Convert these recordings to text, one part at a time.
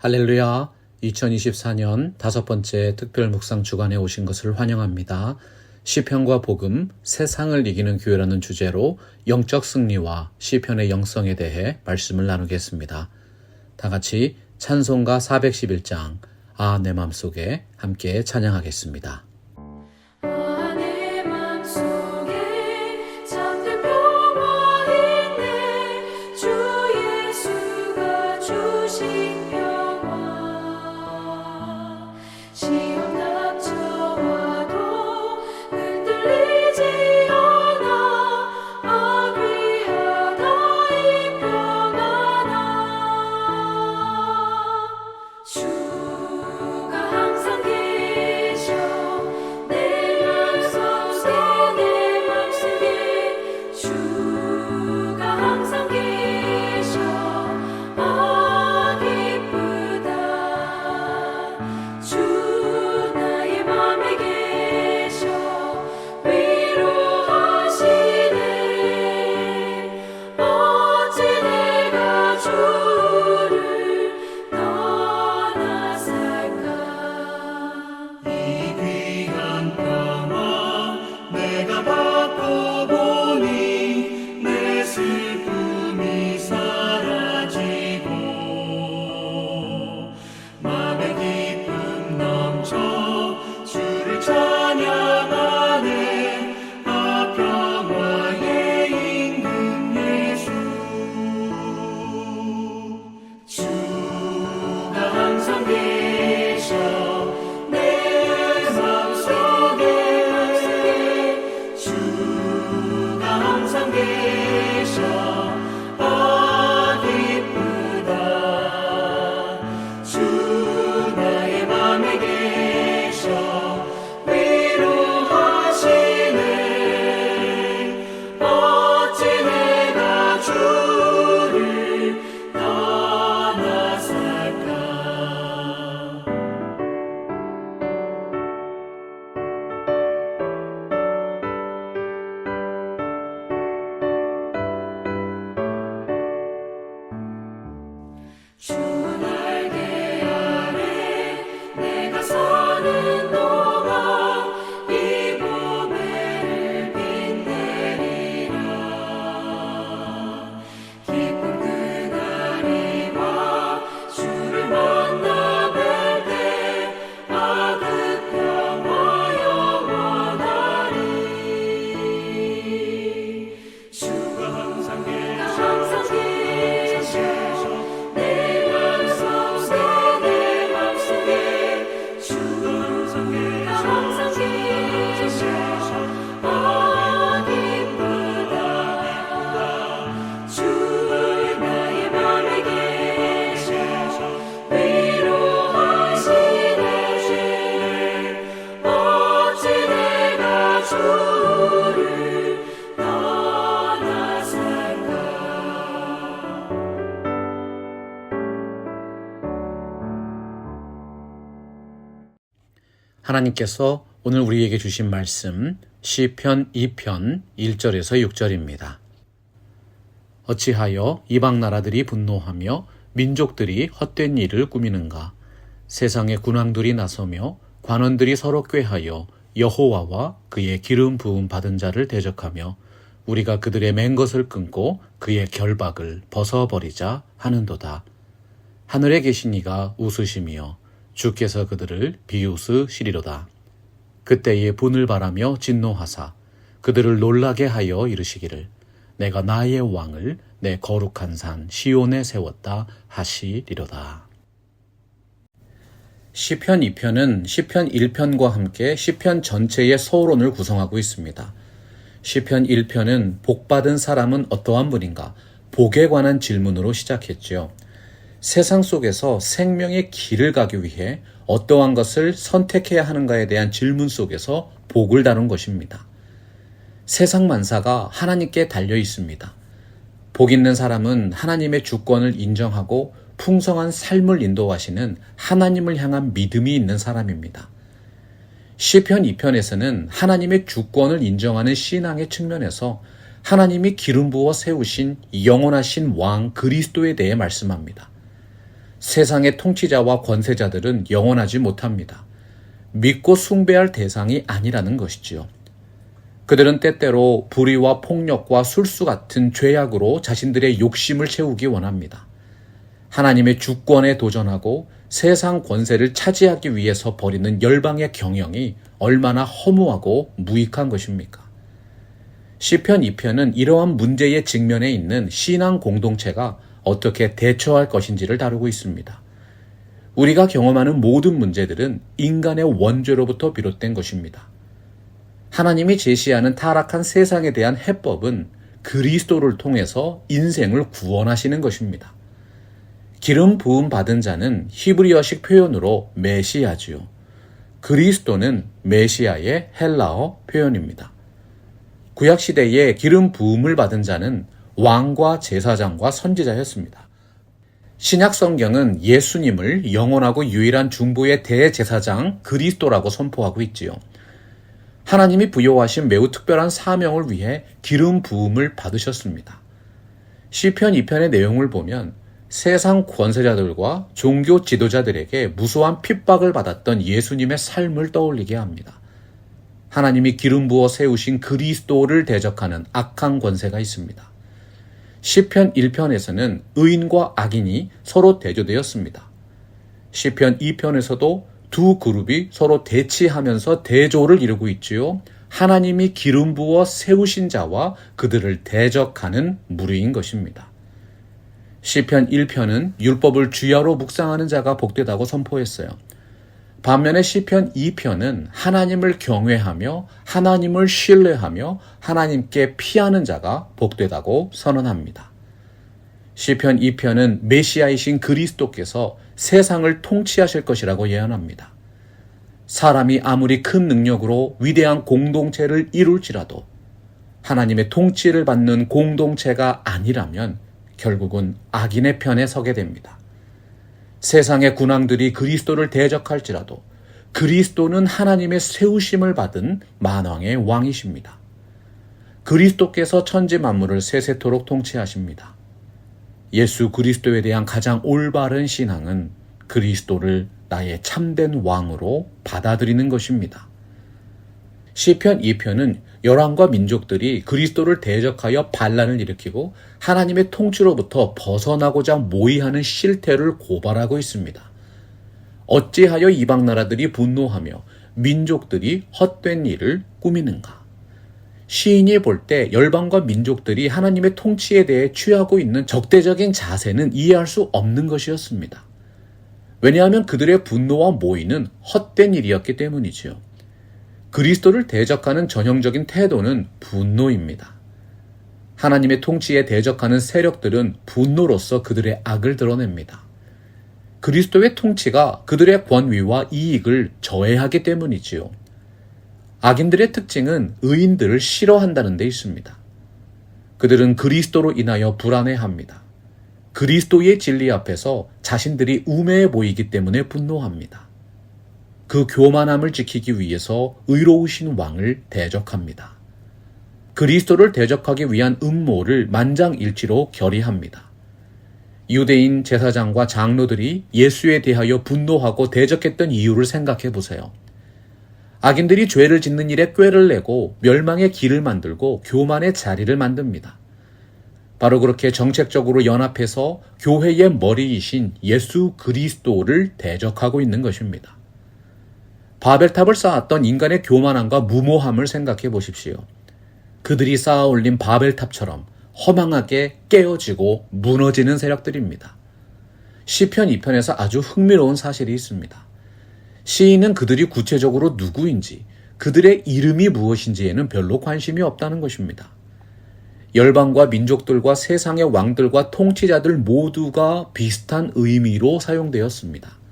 할렐루야, 2024년 5번째 특별 묵상 주간에 오신 것을 환영합니다. 시편과 복음, 세상을 이기는 교회라는 주제로 영적 승리와 시편의 영성에 대해 말씀을 나누겠습니다. 다 같이 찬송가 411장 내 맘속에 함께 찬양하겠습니다. 하나님께서 오늘 우리에게 주신 말씀 시편 2편 1절에서 6절입니다. 어찌하여 이방 나라들이 분노하며 민족들이 헛된 일을 꾸미는가? 세상의 군왕들이 나서며 관원들이 서로 꾀하여 여호와와 그의 기름 부음 받은 자를 대적하며 우리가 그들의 맨 것을 끊고 그의 결박을 벗어버리자 하는도다. 하늘에 계신 이가 웃으시며 주께서 그들을 비웃으시리로다. 그때에 분을 바라며 진노하사 그들을 놀라게 하여 이르시기를 내가 나의 왕을 내 거룩한 산 시온에 세웠다 하시리로다. 시편 2편은 시편 1편과 함께 시편 전체의 서론을 구성하고 있습니다. 시편 1편은 복받은 사람은 어떠한 분인가? 복에 관한 질문으로 시작했지요. 세상 속에서 생명의 길을 가기 위해 어떠한 것을 선택해야 하는가에 대한 질문 속에서 복을 다룬 것입니다. 세상 만사가 하나님께 달려 있습니다. 복 있는 사람은 하나님의 주권을 인정하고 풍성한 삶을 인도하시는 하나님을 향한 믿음이 있는 사람입니다. 시편 2편에서는 하나님의 주권을 인정하는 신앙의 측면에서 하나님이 기름 부어 세우신 영원하신 왕 그리스도에 대해 말씀합니다. 세상의 통치자와 권세자들은 영원하지 못합니다. 믿고 숭배할 대상이 아니라는 것이지요. 그들은 때때로 불의와 폭력과 술수 같은 죄악으로 자신들의 욕심을 채우기 원합니다. 하나님의 주권에 도전하고 세상 권세를 차지하기 위해서 벌이는 열방의 경영이 얼마나 허무하고 무익한 것입니까? 시편 2편은 이러한 문제에 직면해 있는 신앙 공동체가 어떻게 대처할 것인지를 다루고 있습니다. 우리가 경험하는 모든 문제들은 인간의 원죄로부터 비롯된 것입니다. 하나님이 제시하는 타락한 세상에 대한 해법은 그리스도를 통해서 인생을 구원하시는 것입니다. 기름 부음 받은 자는 히브리어식 표현으로 메시아지요. 그리스도는 메시아의 헬라어 표현입니다. 구약시대에 기름 부음을 받은 자는 왕과 제사장과 선지자였습니다. 신약 성경은 예수님을 영원하고 유일한 중보의 대제사장 그리스도라고 선포하고 있지요. 하나님이 부여하신 매우 특별한 사명을 위해 기름 부음을 받으셨습니다. 시편 2편의 내용을 보면 세상 권세자들과 종교 지도자들에게 무수한 핍박을 받았던 예수님의 삶을 떠올리게 합니다. 하나님이 기름 부어 세우신 그리스도를 대적하는 악한 권세가 있습니다. 시편 1편에서는 의인과 악인이 서로 대조되었습니다. 시편 2편에서도 두 그룹이 서로 대치하면서 대조를 이루고 있지요. 하나님이 기름 부어 세우신 자와 그들을 대적하는 무리인 것입니다. 시편 1편은 율법을 주야로 묵상하는 자가 복되다고 선포했어요. 반면에 시편 2편은 하나님을 경외하며 하나님을 신뢰하며 하나님께 피하는 자가 복되다고 선언합니다. 시편 2편은 메시아이신 그리스도께서 세상을 통치하실 것이라고 예언합니다. 사람이 아무리 큰 능력으로 위대한 공동체를 이룰지라도 하나님의 통치를 받는 공동체가 아니라면 결국은 악인의 편에 서게 됩니다. 세상의 군왕들이 그리스도를 대적할지라도 그리스도는 하나님의 세우심을 받은 만왕의 왕이십니다. 그리스도께서 천지 만물을 세세토록 통치하십니다. 예수 그리스도에 대한 가장 올바른 신앙은 그리스도를 나의 참된 왕으로 받아들이는 것입니다. 시편 2편은 열왕과 민족들이 그리스도를 대적하여 반란을 일으키고 하나님의 통치로부터 벗어나고자 모의하는 실태를 고발하고 있습니다. 어찌하여 이방 나라들이 분노하며 민족들이 헛된 일을 꾸미는가? 시인이 볼 때 열방과 민족들이 하나님의 통치에 대해 취하고 있는 적대적인 자세는 이해할 수 없는 것이었습니다. 왜냐하면 그들의 분노와 모의는 헛된 일이었기 때문이지요. 그리스도를 대적하는 전형적인 태도는 분노입니다. 하나님의 통치에 대적하는 세력들은 분노로서 그들의 악을 드러냅니다. 그리스도의 통치가 그들의 권위와 이익을 저해하기 때문이지요. 악인들의 특징은 의인들을 싫어한다는 데 있습니다. 그들은 그리스도로 인하여 불안해합니다. 그리스도의 진리 앞에서 자신들이 우매해 보이기 때문에 분노합니다. 그 교만함을 지키기 위해서 의로우신 왕을 대적합니다. 그리스도를 대적하기 위한 음모를 만장일치로 결의합니다. 유대인 제사장과 장로들이 예수에 대하여 분노하고 대적했던 이유를 생각해 보세요. 악인들이 죄를 짓는 일에 꾀를 내고 멸망의 길을 만들고 교만의 자리를 만듭니다. 바로 그렇게 정책적으로 연합해서 교회의 머리이신 예수 그리스도를 대적하고 있는 것입니다. 바벨탑을 쌓았던 인간의 교만함과 무모함을 생각해 보십시오. 그들이 쌓아 올린 바벨탑처럼 허망하게 깨어지고 무너지는 세력들입니다. 시편 2편에서 아주 흥미로운 사실이 있습니다. 시인은 그들이 구체적으로 누구인지, 그들의 이름이 무엇인지에는 별로 관심이 없다는 것입니다. 열방과 민족들과 세상의 왕들과 통치자들 모두가 비슷한 의미로 사용되었습니다.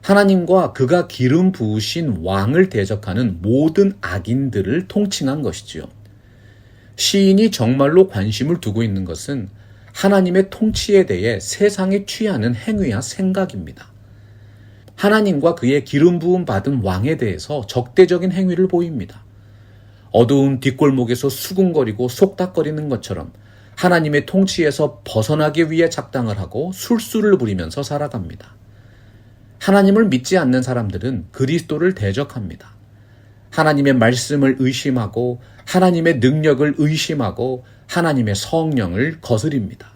하나님과 그가 기름 부으신 왕을 대적하는 모든 악인들을 통칭한 것이지요. 시인이 정말로 관심을 두고 있는 것은 하나님의 통치에 대해 세상이 취하는 행위와 생각입니다. 하나님과 그의 기름 부음 받은 왕에 대해서 적대적인 행위를 보입니다. 어두운 뒷골목에서 수군거리고 속닥거리는 것처럼 하나님의 통치에서 벗어나기 위해 작당을 하고 술수를 부리면서 살아갑니다. 하나님을 믿지 않는 사람들은 그리스도를 대적합니다. 하나님의 말씀을 의심하고 하나님의 능력을 의심하고 하나님의 성령을 거스립니다.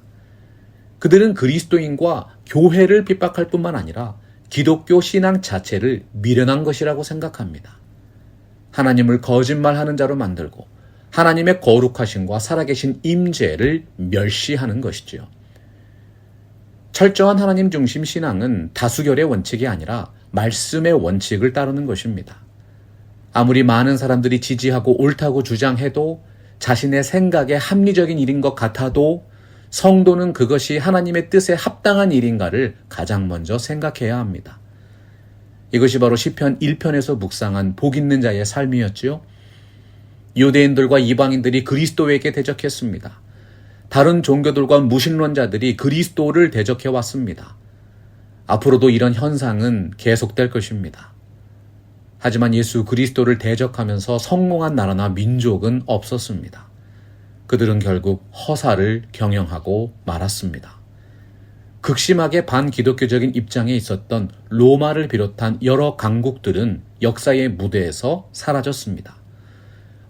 그들은 그리스도인과 교회를 핍박할 뿐만 아니라 기독교 신앙 자체를 미련한 것이라고 생각합니다. 하나님을 거짓말하는 자로 만들고 하나님의 거룩하심과 살아계신 임재를 멸시하는 것이지요. 철저한 하나님 중심 신앙은 다수결의 원칙이 아니라 말씀의 원칙을 따르는 것입니다. 아무리 많은 사람들이 지지하고 옳다고 주장해도 자신의 생각에 합리적인 일인 것 같아도 성도는 그것이 하나님의 뜻에 합당한 일인가를 가장 먼저 생각해야 합니다. 이것이 바로 시편 1편에서 묵상한 복 있는 자의 삶이었지요. 유대인들과 이방인들이 그리스도에게 대적했습니다. 다른 종교들과 무신론자들이 그리스도를 대적해 왔습니다. 앞으로도 이런 현상은 계속될 것입니다. 하지만 예수 그리스도를 대적하면서 성공한 나라나 민족은 없었습니다. 그들은 결국 허사를 경영하고 말았습니다. 극심하게 반기독교적인 입장에 있었던 로마를 비롯한 여러 강국들은 역사의 무대에서 사라졌습니다.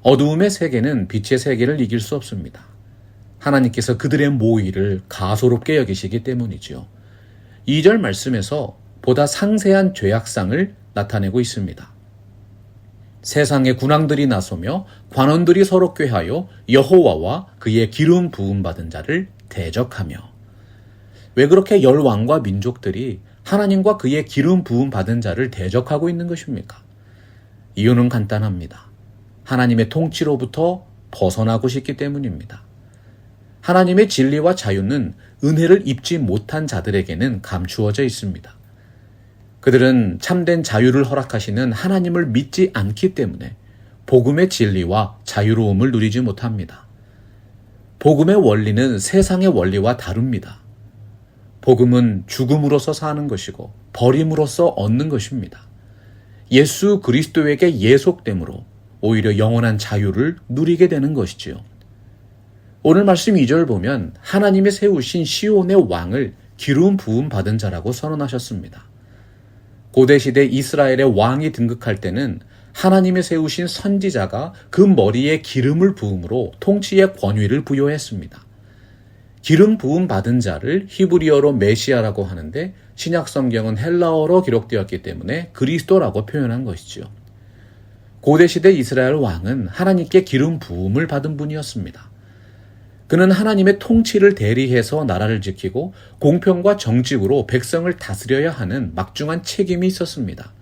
어두움의 세계는 빛의 세계를 이길 수 없습니다. 하나님께서 그들의 모의를 가소롭게 여기시기 때문이지요. 2절 말씀에서 보다 상세한 죄악상을 나타내고 있습니다. 세상의 군왕들이 나서며 관원들이 서로 꾀하여 여호와와 그의 기름 부음 받은 자를 대적하며. 왜 그렇게 열왕과 민족들이 하나님과 그의 기름 부음 받은 자를 대적하고 있는 것입니까? 이유는 간단합니다. 하나님의 통치로부터 벗어나고 싶기 때문입니다. 하나님의 진리와 자유는 은혜를 입지 못한 자들에게는 감추어져 있습니다. 그들은 참된 자유를 허락하시는 하나님을 믿지 않기 때문에 복음의 진리와 자유로움을 누리지 못합니다. 복음의 원리는 세상의 원리와 다릅니다. 복음은 죽음으로써 사는 것이고 버림으로써 얻는 것입니다. 예수 그리스도에게 예속됨으로 오히려 영원한 자유를 누리게 되는 것이지요. 오늘 말씀 2절 보면 하나님이 세우신 시온의 왕을 기름 부음 받은 자라고 선언하셨습니다. 고대시대 이스라엘의 왕이 등극할 때는 하나님이 세우신 선지자가 그 머리에 기름을 부음으로 통치의 권위를 부여했습니다. 기름 부음 받은 자를 히브리어로 메시아라고 하는데 신약 성경은 헬라어로 기록되었기 때문에 그리스도라고 표현한 것이죠. 고대시대 이스라엘 왕은 하나님께 기름 부음을 받은 분이었습니다. 그는 하나님의 통치를 대리해서 나라를 지키고 공평과 정직으로 백성을 다스려야 하는 막중한 책임이 있었습니다.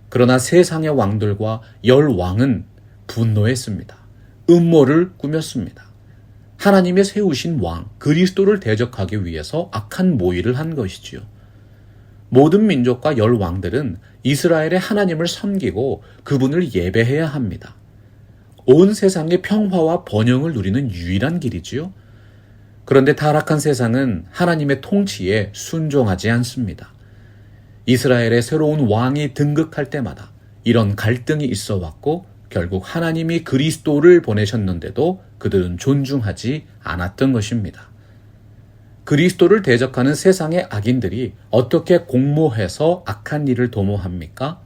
그러나 세상의 왕들과 열 왕은 분노했습니다. 음모를 꾸몄습니다. 하나님의 세우신 왕 그리스도를 대적하기 위해서 악한 모의를 한 것이지요. 모든 민족과 열 왕들은 이스라엘의 하나님을 섬기고 그분을 예배해야 합니다. 온 세상의 평화와 번영을 누리는 유일한 길이지요. 그런데 타락한 세상은 하나님의 통치에 순종하지 않습니다. 이스라엘의 새로운 왕이 등극할 때마다 이런 갈등이 있어 왔고 결국 하나님이 그리스도를 보내셨는데도 그들은 존중하지 않았던 것입니다. 그리스도를 대적하는 세상의 악인들이 어떻게 공모해서 악한 일을 도모합니까?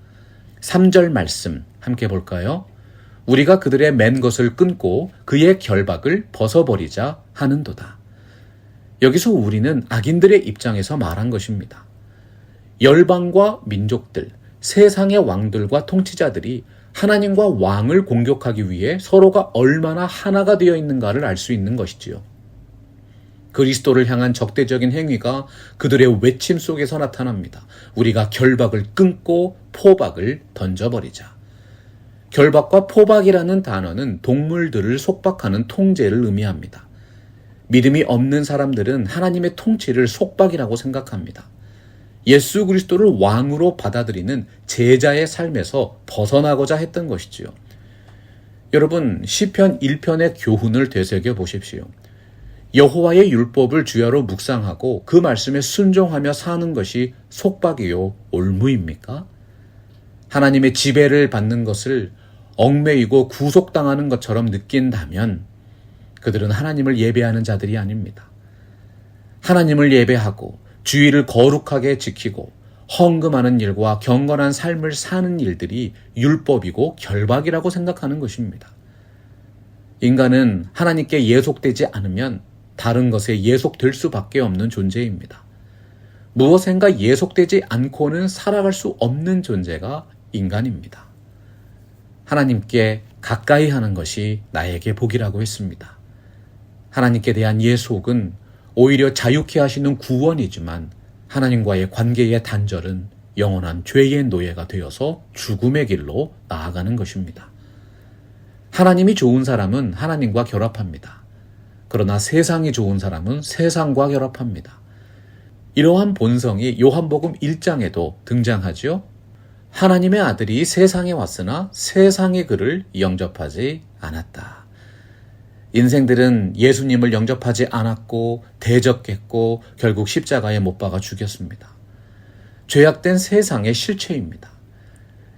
3절 말씀 함께 볼까요? 우리가 그들의 맨 것을 끊고 그의 결박을 벗어버리자 하는도다. 여기서 우리는 악인들의 입장에서 말한 것입니다. 열방과 민족들, 세상의 왕들과 통치자들이 하나님과 왕을 공격하기 위해 서로가 얼마나 하나가 되어 있는가를 알 수 있는 것이지요. 그리스도를 향한 적대적인 행위가 그들의 외침 속에서 나타납니다. 우리가 결박을 끊고 포박을 던져버리자. 결박과 포박이라는 단어는 동물들을 속박하는 통제를 의미합니다. 믿음이 없는 사람들은 하나님의 통치를 속박이라고 생각합니다. 예수 그리스도를 왕으로 받아들이는 제자의 삶에서 벗어나고자 했던 것이지요. 여러분, 시편 1편의 교훈을 되새겨 보십시오. 여호와의 율법을 주야로 묵상하고 그 말씀에 순종하며 사는 것이 속박이요 올무입니까? 하나님의 지배를 받는 것을 얽매이고 구속당하는 것처럼 느낀다면 그들은 하나님을 예배하는 자들이 아닙니다. 하나님을 예배하고 주의를 거룩하게 지키고 헌금하는 일과 경건한 삶을 사는 일들이 율법이고 결박이라고 생각하는 것입니다. 인간은 하나님께 예속되지 않으면 다른 것에 예속될 수밖에 없는 존재입니다. 무엇인가 예속되지 않고는 살아갈 수 없는 존재가 인간입니다. 하나님께 가까이 하는 것이 나에게 복이라고 했습니다. 하나님께 대한 예속은 오히려 자유케 하시는 구원이지만 하나님과의 관계의 단절은 영원한 죄의 노예가 되어서 죽음의 길로 나아가는 것입니다. 하나님이 좋은 사람은 하나님과 결합합니다. 그러나 세상이 좋은 사람은 세상과 결합합니다. 이러한 본성이 요한복음 1장에도 등장하죠. 하나님의 아들이 세상에 왔으나 세상이 그를 영접하지 않았다. 인생들은 예수님을 영접하지 않았고 대적했고 결국 십자가에 못 박아 죽였습니다. 죄악된 세상의 실체입니다.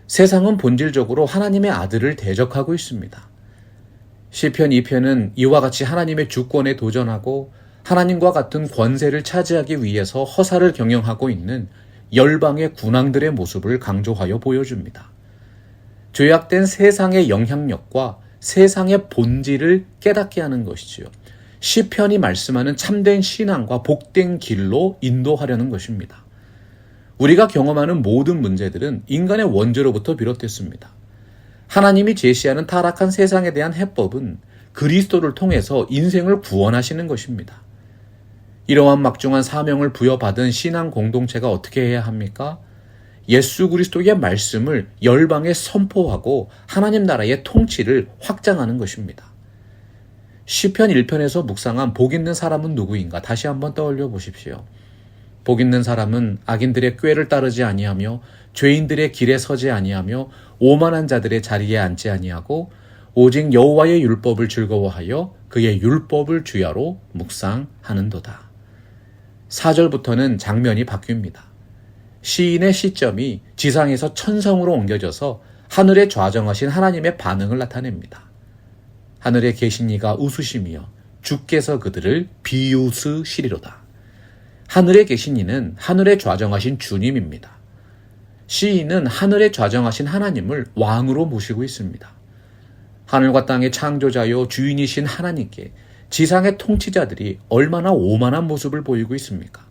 세상은 본질적으로 하나님의 아들을 대적하고 있습니다. 시편 2편은 이와 같이 하나님의 주권에 도전하고 하나님과 같은 권세를 차지하기 위해서 허사를 경영하고 있는 열방의 군왕들의 모습을 강조하여 보여줍니다. 죄악된 세상의 영향력과 세상의 본질을 깨닫게 하는 것이지요. 시편이 말씀하는 참된 신앙과 복된 길로 인도하려는 것입니다. 우리가 경험하는 모든 문제들은 인간의 원죄로부터 비롯됐습니다. 하나님이 제시하는 타락한 세상에 대한 해법은 그리스도를 통해서 인생을 구원하시는 것입니다. 이러한 막중한 사명을 부여받은 신앙 공동체가 어떻게 해야 합니까? 예수 그리스도의 말씀을 열방에 선포하고 하나님 나라의 통치를 확장하는 것입니다. 시편 1편에서 묵상한 복 있는 사람은 누구인가 다시 한번 떠올려 보십시오. 복 있는 사람은 악인들의 꾀를 따르지 아니하며 죄인들의 길에 서지 아니하며 오만한 자들의 자리에 앉지 아니하고 오직 여호와의 율법을 즐거워하여 그의 율법을 주야로 묵상하는도다. 4절부터는 장면이 바뀝니다. 시인의 시점이 지상에서 천성으로 옮겨져서 하늘에 좌정하신 하나님의 반응을 나타냅니다. 하늘에 계신 이가 웃으시며 주께서 그들을 비웃으시리로다. 하늘에 계신 이는 하늘에 좌정하신 주님입니다. 시인은 하늘에 좌정하신 하나님을 왕으로 모시고 있습니다. 하늘과 땅의 창조자요 주인이신 하나님께 지상의 통치자들이 얼마나 오만한 모습을 보이고 있습니까?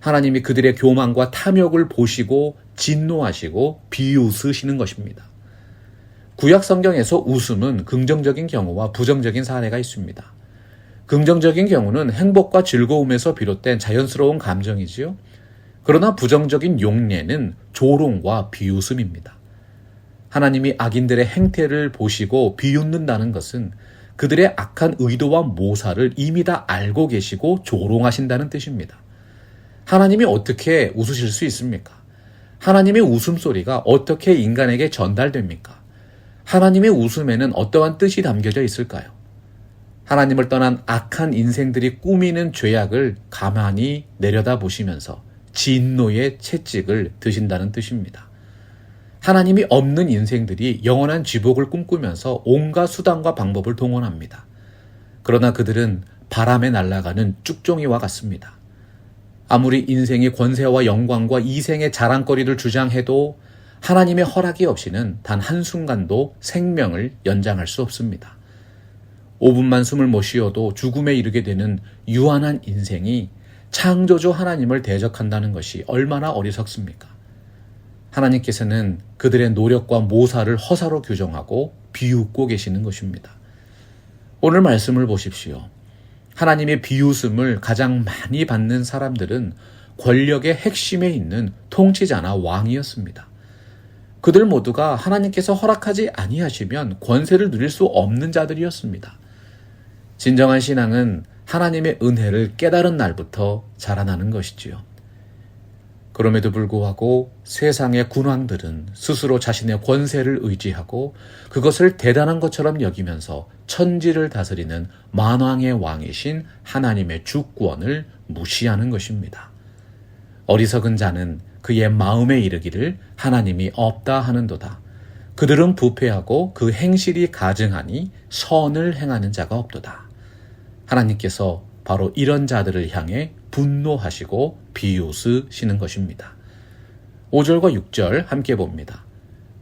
하나님이 그들의 교만과 탐욕을 보시고 진노하시고 비웃으시는 것입니다. 구약 성경에서 웃음은 긍정적인 경우와 부정적인 사례가 있습니다. 긍정적인 경우는 행복과 즐거움에서 비롯된 자연스러운 감정이지요. 그러나 부정적인 용례는 조롱과 비웃음입니다. 하나님이 악인들의 행태를 보시고 비웃는다는 것은 그들의 악한 의도와 모사를 이미 다 알고 계시고 조롱하신다는 뜻입니다. 하나님이 어떻게 웃으실 수 있습니까? 하나님의 웃음소리가 어떻게 인간에게 전달됩니까? 하나님의 웃음에는 어떠한 뜻이 담겨져 있을까요? 하나님을 떠난 악한 인생들이 꾸미는 죄악을 가만히 내려다보시면서 진노의 채찍을 드신다는 뜻입니다. 하나님이 없는 인생들이 영원한 지복을 꿈꾸면서 온갖 수단과 방법을 동원합니다. 그러나 그들은 바람에 날아가는 쭉종이와 같습니다. 아무리 인생의 권세와 영광과 이생의 자랑거리를 주장해도 하나님의 허락이 없이는 단 한순간도 생명을 연장할 수 없습니다. 5분만 숨을 못 쉬어도 죽음에 이르게 되는 유한한 인생이 창조주 하나님을 대적한다는 것이 얼마나 어리석습니까? 하나님께서는 그들의 노력과 모사를 허사로 규정하고 비웃고 계시는 것입니다. 오늘 말씀을 보십시오. 하나님의 비웃음을 가장 많이 받는 사람들은 권력의 핵심에 있는 통치자나 왕이었습니다. 그들 모두가 하나님께서 허락하지 아니하시면 권세를 누릴 수 없는 자들이었습니다. 진정한 신앙은 하나님의 은혜를 깨달은 날부터 자라나는 것이지요. 그럼에도 불구하고 세상의 군왕들은 스스로 자신의 권세를 의지하고 그것을 대단한 것처럼 여기면서 천지를 다스리는 만왕의 왕이신 하나님의 주권을 무시하는 것입니다. 어리석은 자는 그의 마음에 이르기를 하나님이 없다 하는도다. 그들은 부패하고 그 행실이 가증하니 선을 행하는 자가 없도다. 하나님께서 바로 이런 자들을 향해 분노하시고 비웃으시는 것입니다. 5절과 6절 함께 봅니다.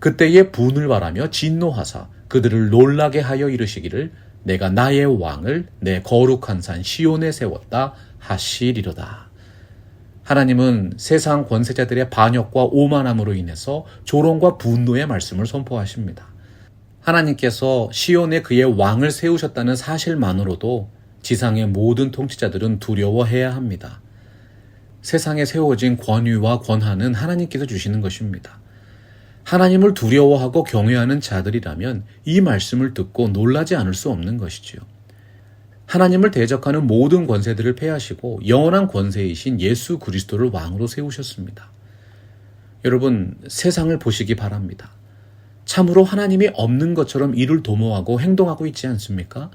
그때에 분을 발하며 진노하사 그들을 놀라게 하여 이르시기를 내가 나의 왕을 내 거룩한 산 시온에 세웠다 하시리로다. 하나님은 세상 권세자들의 반역과 오만함으로 인해서 조롱과 분노의 말씀을 선포하십니다. 하나님께서 시온에 그의 왕을 세우셨다는 사실만으로도 지상의 모든 통치자들은 두려워해야 합니다. 세상에 세워진 권위와 권한은 하나님께서 주시는 것입니다. 하나님을 두려워하고 경외하는 자들이라면 이 말씀을 듣고 놀라지 않을 수 없는 것이지요. 하나님을 대적하는 모든 권세들을 패하시고 영원한 권세이신 예수 그리스도를 왕으로 세우셨습니다. 여러분, 세상을 보시기 바랍니다. 참으로 하나님이 없는 것처럼 이를 도모하고 행동하고 있지 않습니까?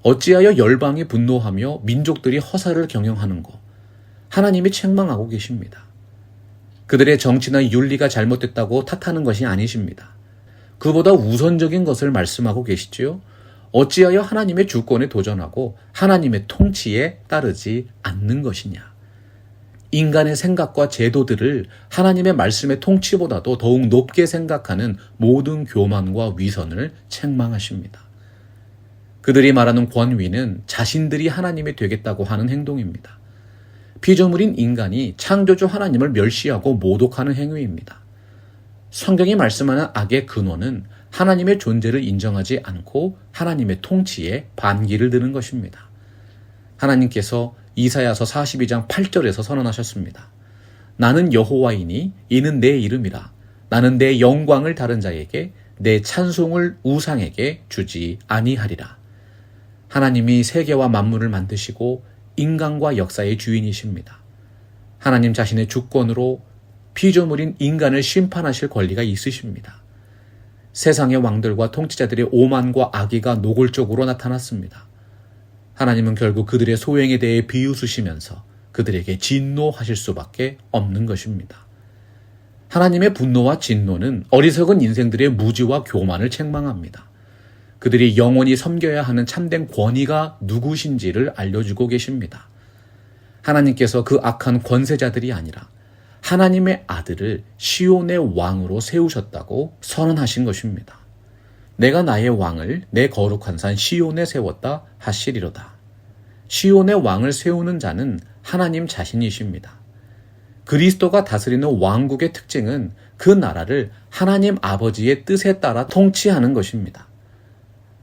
어찌하여 열방이 분노하며 민족들이 허사를 경영하는 것, 하나님이 책망하고 계십니다. 그들의 정치나 윤리가 잘못됐다고 탓하는 것이 아니십니다. 그보다 우선적인 것을 말씀하고 계시지요. 어찌하여 하나님의 주권에 도전하고 하나님의 통치에 따르지 않는 것이냐. 인간의 생각과 제도들을 하나님의 말씀의 통치보다도 더욱 높게 생각하는 모든 교만과 위선을 책망하십니다. 그들이 말하는 권위는 자신들이 하나님이 되겠다고 하는 행동입니다. 피조물인 인간이 창조주 하나님을 멸시하고 모독하는 행위입니다. 성경이 말씀하는 악의 근원은 하나님의 존재를 인정하지 않고 하나님의 통치에 반기를 드는 것입니다. 하나님께서 이사야서 42장 8절에서 선언하셨습니다. 나는 여호와이니 이는 내 이름이라. 나는 내 영광을 다른 자에게 내 찬송을 우상에게 주지 아니하리라. 하나님이 세계와 만물을 만드시고 인간과 역사의 주인이십니다. 하나님 자신의 주권으로 피조물인 인간을 심판하실 권리가 있으십니다. 세상의 왕들과 통치자들의 오만과 악의가 노골적으로 나타났습니다. 하나님은 결국 그들의 소행에 대해 비웃으시면서 그들에게 진노하실 수밖에 없는 것입니다. 하나님의 분노와 진노는 어리석은 인생들의 무지와 교만을 책망합니다. 그들이 영원히 섬겨야 하는 참된 권위가 누구신지를 알려주고 계십니다. 하나님께서 그 악한 권세자들이 아니라 하나님의 아들을 시온의 왕으로 세우셨다고 선언하신 것입니다. 내가 나의 왕을 내 거룩한 산 시온에 세웠다 하시리로다. 시온의 왕을 세우는 자는 하나님 자신이십니다. 그리스도가 다스리는 왕국의 특징은 그 나라를 하나님 아버지의 뜻에 따라 통치하는 것입니다.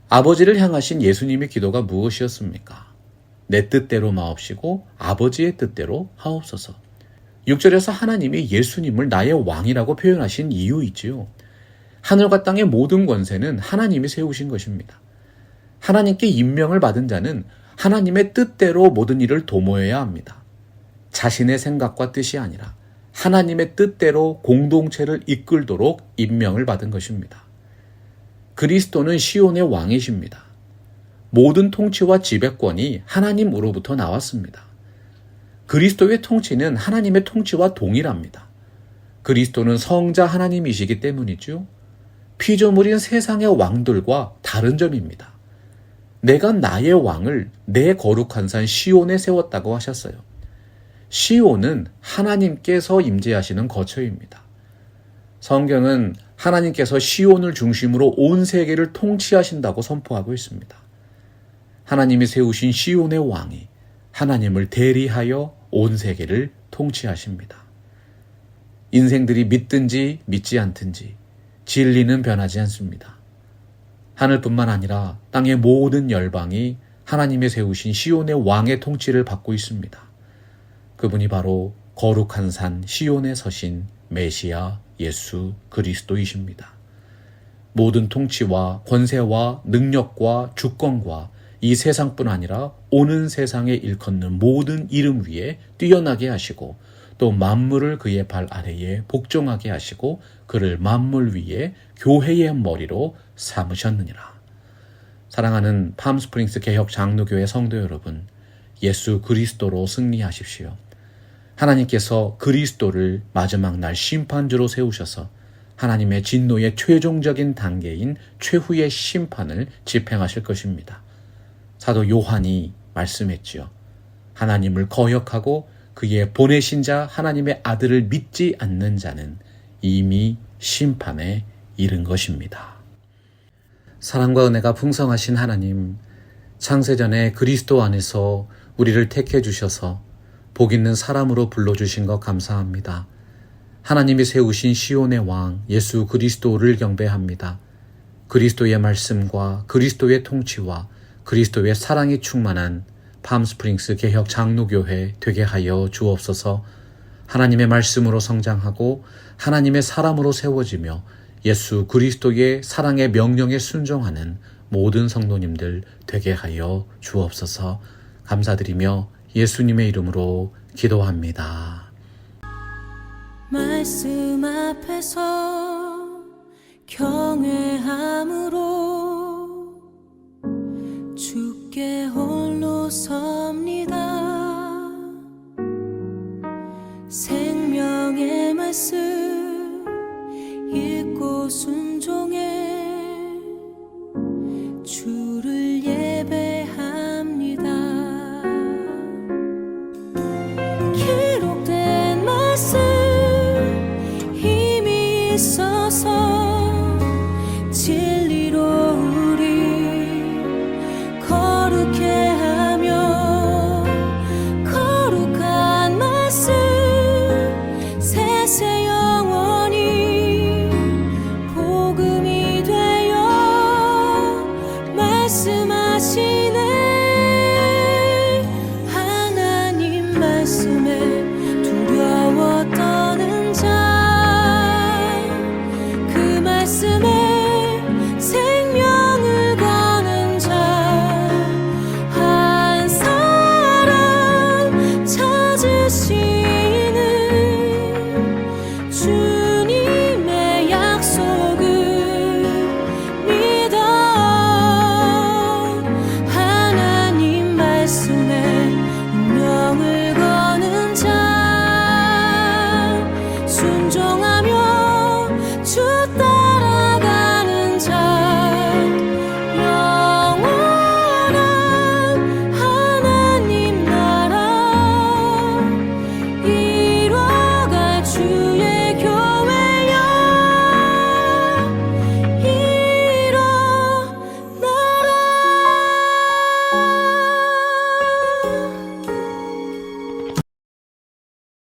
아버지를 향하신 예수님의 기도가 무엇이었습니까? 내 뜻대로 마옵시고 아버지의 뜻대로 하옵소서. 6절에서 하나님이 예수님을 나의 왕이라고 표현하신 이유이지요. 하늘과 땅의 모든 권세는 하나님이 세우신 것입니다. 하나님께 임명을 받은 자는 하나님의 뜻대로 모든 일을 도모해야 합니다. 자신의 생각과 뜻이 아니라 하나님의 뜻대로 공동체를 이끌도록 임명을 받은 것입니다. 그리스도는 시온의 왕이십니다. 모든 통치와 지배권이 하나님으로부터 나왔습니다. 그리스도의 통치는 하나님의 통치와 동일합니다. 그리스도는 성자 하나님이시기 때문이죠. 피조물인 세상의 왕들과 다른 점입니다. 내가 나의 왕을 내 거룩한 산 시온에 세웠다고 하셨어요. 시온은 하나님께서 임재하시는 거처입니다. 성경은 하나님께서 시온을 중심으로 온 세계를 통치하신다고 선포하고 있습니다. 하나님이 세우신 시온의 왕이 하나님을 대리하여 온 세계를 통치하십니다. 인생들이 믿든지 믿지 않든지 진리는 변하지 않습니다. 하늘뿐만 아니라 땅의 모든 열방이 하나님이 세우신 시온의 왕의 통치를 받고 있습니다. 그분이 바로 거룩한 산 시온에 서신 메시아 예수 그리스도이십니다. 모든 통치와 권세와 능력과 주권과 이 세상뿐 아니라 오는 세상에 일컫는 모든 이름 위에 뛰어나게 하시고 또 만물을 그의 발 아래에 복종하게 하시고 그를 만물 위에 교회의 머리로 삼으셨느니라. 사랑하는 팜스프링스 개혁 장로교회 성도 여러분, 예수 그리스도로 승리하십시오. 하나님께서 그리스도를 마지막 날 심판주로 세우셔서 하나님의 진노의 최종적인 단계인 최후의 심판을 집행하실 것입니다. 사도 요한이 말씀했지요. 하나님을 거역하고 그의 보내신 자 하나님의 아들을 믿지 않는 자는 이미 심판에 이른 것입니다. 사랑과 은혜가 풍성하신 하나님, 창세전에 그리스도 안에서 우리를 택해 주셔서 복 있는 사람으로 불러주신 것 감사합니다. 하나님이 세우신 시온의 왕 예수 그리스도를 경배합니다. 그리스도의 말씀과 그리스도의 통치와 그리스도의 사랑이 충만한 팜스프링스 개혁 장로교회 되게 하여 주옵소서. 하나님의 말씀으로 성장하고 하나님의 사람으로 세워지며 예수 그리스도의 사랑의 명령에 순종하는 모든 성도님들 되게 하여 주옵소서. 감사드리며 예수님의 이름으로 기도합니다. 말씀 앞에서 경외함으로 주께 홀로 섭니다. 생명의 말씀 읽고 순종